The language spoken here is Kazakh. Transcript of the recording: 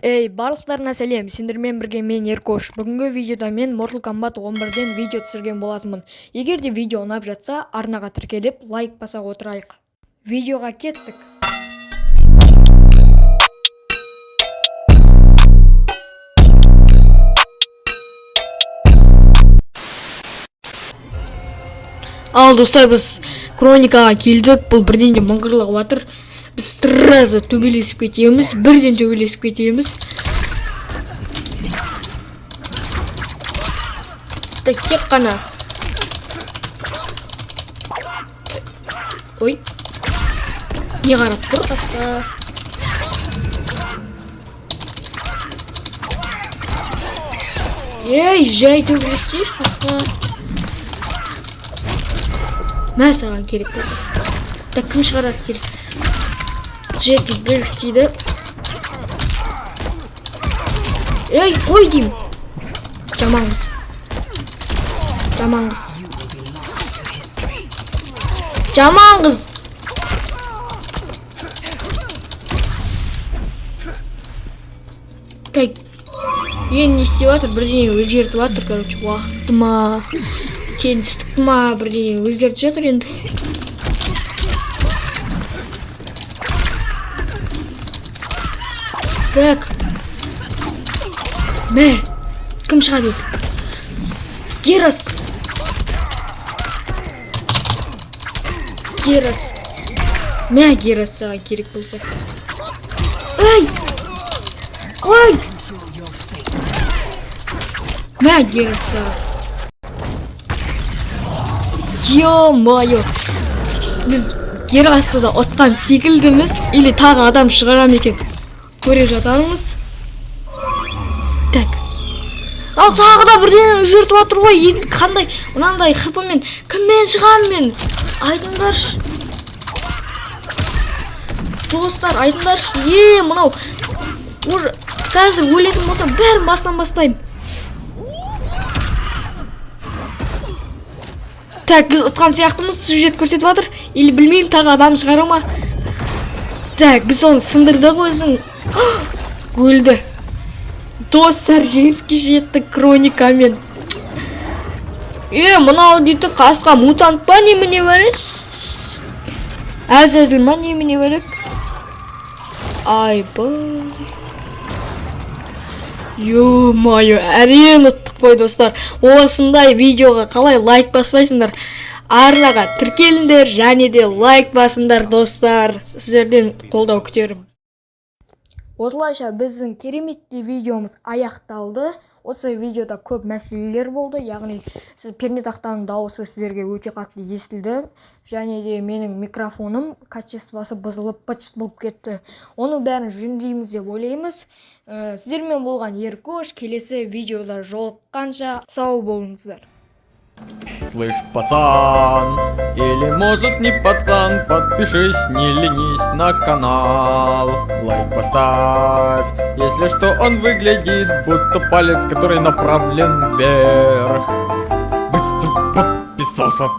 Эй, барлықтарына сәлем, сендермен бірге мен Еркош. Бүгінгі видеода мен Mortal Kombat 11-ден видео түсірген болатынмын. Егер де видео ұнап жатса, арнаға тіркеліп, лайк баса отырайық. Видеоға кеттік. Ал достар, біз Хроникаға келдік. Бұл бірден де мыңғырлығы батыр. Біз сразу төбелесіп кетеміз, бірден төбелесіп кетеміз. Тек қана. Ой. Не қарап тұр қасқа. Ей, жай төбелесейш қасқа. Мә саған керек болса. Так, кім шығарады керек? Джеки Бергс дейді. Ей, қой деймін. Жаманғыз. Жаманғыз. Жаманғыз. Так, енді не істеп жатыр? Бірдеңе өзгертіп жатыр, короче, уақытты ма, кеңістікті ма, бірдеңе өзгертіп жатыр енді. Так. Мә, кім шығады еді? Герас. Герас. Мә, Герас саған керек болса. Ай! Ой! Мә, Герас саған. Ё-майо. Біз Герасты да отқан секілдіміз, или тағы адам шығарам екен. Көре жатармыз. Так. Ал тағы да бірден өзгертіп жатыр ғой. Енді қандай мынандай хпмен кіммен шығам мен? Айтыңдаршы. Достар, айтыңдаршы. Мынау қазір өлетін болсам бәрін бастан бастаймын. Так, біз ұтқан сияқтымыз, сюжет көрсетіп жатыр. Или білмеймін, тағы адам шығара ма? Так, біз оны сындырдық өзің. Өлді. Достар, жеңіске жеттік Хроникамен. Мынау дейді қасқа мутант па немене бәріш? Әзіл ма немене бәрік? Айбай. Ё-майо, әрең ұттық қой достар. Осындай видеоға қалай лайк баспайсыңдар? Арнаға тіркеліңдер және де лайк басыңдар достар. Сіздерден қолдау күтерім. Осылайша біздің кереметті видеомыз аяқталды. Осы видеода көп мәселелер болды. Яғни пернетақтаның дауысы сіздерге өте қатты естілді. Және де менің микрофоным качествосы бұзылып быт-шыт болып кетті. Оны бәрін жөндейміз деп ойлаймыз. Сіздермен болған Еркош. Келесі видеода жолыққанша сау болыңыздар. Слышь, пацан, или может не пацан, подпишись, не ленись на канал. Лайк поставь, если что, он выглядит будто палец, который направлен вверх. Быстро подписался.